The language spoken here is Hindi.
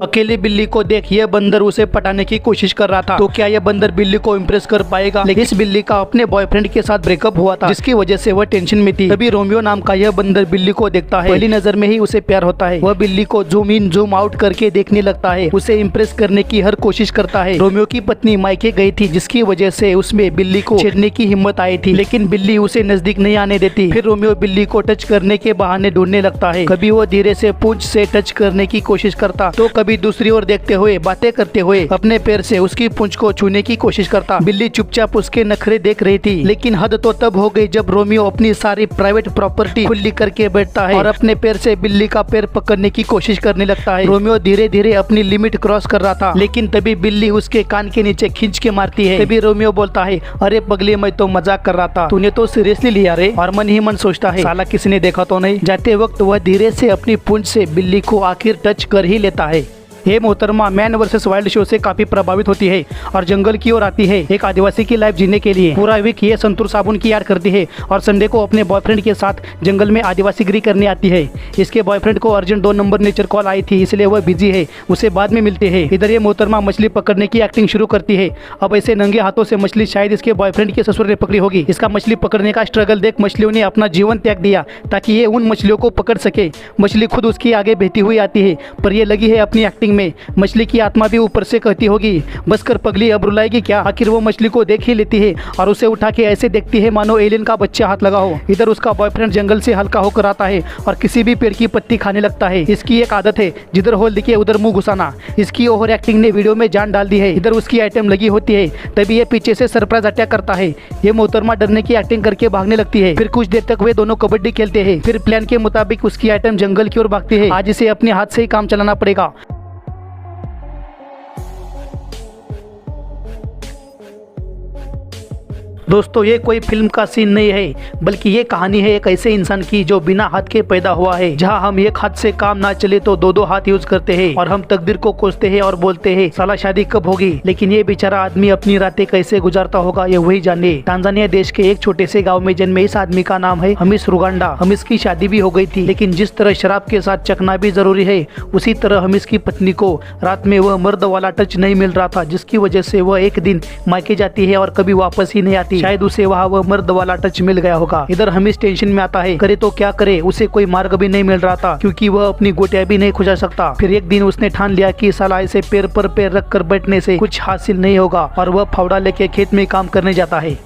अकेली बिल्ली को देख यह बंदर उसे पटाने की कोशिश कर रहा था। तो क्या यह बंदर बिल्ली को इम्प्रेस कर पाएगा? लेकिन इस बिल्ली का अपने बॉयफ्रेंड के साथ ब्रेकअप हुआ था, जिसकी वजह से वह टेंशन में थी। तभी रोमियो नाम का यह बंदर बिल्ली को देखता है। पहली नजर में ही उसे प्यार होता है। वह बिल्ली को जूम इन जूम आउट करके देखने लगता है, उसे इम्प्रेस करने की हर कोशिश करता है। रोमियो की पत्नी मायके गई थी, जिसकी वजह से उसमें बिल्ली को छेड़ने की हिम्मत आई थी, लेकिन बिल्ली उसे नजदीक नहीं आने देती। फिर रोमियो बिल्ली को टच करने के बहाने ढूंढने लगता है। कभी वो धीरे से पूंछ से टच करने की कोशिश करता, तो कभी दूसरी ओर देखते हुए बातें करते हुए अपने पैर से उसकी पूंछ को छूने की कोशिश करता। बिल्ली चुपचाप उसके नखरे देख रही थी, लेकिन हद तो तब हो गई जब रोमियो अपनी सारी प्राइवेट प्रॉपर्टी खुली करके बैठता है और अपने पैर से बिल्ली का पैर पकड़ने की कोशिश करने लगता है। रोमियो धीरे धीरे अपनी लिमिट क्रॉस कर रहा था, लेकिन तभी बिल्ली उसके कान के नीचे खींच के मारती है। तभी रोमियो बोलता है, अरे पगली, मैं तो मजाक कर रहा था, तूने तो सीरियसली लिया रे। और मन ही मन सोचता है, साला किसी ने देखा तो नहीं। जाते वक्त वह धीरे से अपनी पूंछ से बिल्ली को आखिर टच कर ही लेता है। ये मोहतरमा मैन वर्सेस वाइल्ड शो से काफी प्रभावित होती है और जंगल की ओर आती है एक आदिवासी की लाइफ जीने के लिए। पूरा वीक ये संतूर साबुन की याद करती है और संडे को अपने बॉयफ्रेंड के साथ जंगल में आदिवासी गिरी करने आती है। इसके बॉयफ्रेंड को अर्जेंट 2 नंबर नेचर कॉल आई थी, इसलिए वह बिजी है, उसे बाद में मिलते हैं। इधर ये मोहतरमा मछली पकड़ने की एक्टिंग शुरू करती है। अब ऐसे नंगे हाथों से मछली शायद इसके बॉयफ्रेंड के ससुर ने पकड़ी होगी। इसका मछली पकड़ने का स्ट्रगल देख मछलियों ने अपना जीवन त्याग दिया ताकि ये उन मछलियों को पकड़ सके। मछली खुद उसके आगे बहती हुई आती है, पर ये लगी है अपनी एक्टिंग में। मछली की आत्मा भी ऊपर से कहती होगी, बस कर पगली, अब रुलाएगी क्या? आखिर वो मछली को देख ही लेती है और उसे उठा के ऐसे देखती है मानो एलियन का बच्चा हाथ लगा हो। इधर उसका बॉयफ्रेंड जंगल से हल्का होकर आता है और किसी भी पेड़ की पत्ती खाने लगता है। इसकी एक आदत है, जिधर होल दिखे उधर मुंह घुसाना। इसकी ओवर एक्टिंग ने वीडियो में जान डाल दी है। इधर उसकी आइटम लगी होती है, तभी ये पीछे से सरप्राइज अटैक करता है। ये मोहतरमा डरने की एक्टिंग करके भागने लगती है। फिर कुछ देर तक वे दोनों कबड्डी खेलते हैं। फिर प्लान के मुताबिक उसकी आइटम जंगल की ओर भागती है। आज इसे अपने हाथ से ही काम चलाना पड़ेगा। दोस्तों, ये कोई फिल्म का सीन नहीं है, बल्कि ये कहानी है एक ऐसे इंसान की जो बिना हाथ के पैदा हुआ है। जहां हम एक हाथ से काम ना चले तो 2 हाथ यूज करते हैं और हम तकदीर को कोसते हैं और बोलते हैं साला शादी कब होगी। लेकिन ये बेचारा आदमी अपनी रातें कैसे गुजारता होगा ये वही जाने। तांजानिया देश के एक छोटे से गाँव में जन्मे इस आदमी का नाम है हमीस रुगांडा। हमीस की शादी भी हो गई थी, लेकिन जिस तरह शराब के साथ चखना भी जरूरी है, उसी तरह हमीस की पत्नी को रात में वह मर्द वाला टच नहीं मिल रहा था, जिसकी वजह से वह एक दिन मायके जाती है और कभी वापस ही नहीं आती। शायद उसे वहाँ वह मर्द वाला टच मिल गया होगा। इधर हमीस टेंशन में आता है, करे तो क्या करे, उसे कोई मार्ग भी नहीं मिल रहा था क्योंकि वह अपनी गोटियां भी नहीं खुजा सकता। फिर एक दिन उसने ठान लिया कि साला ऐसे पैर पर पैर रख कर बैठने से कुछ हासिल नहीं होगा और वह फावड़ा लेके खेत में काम करने जाता है।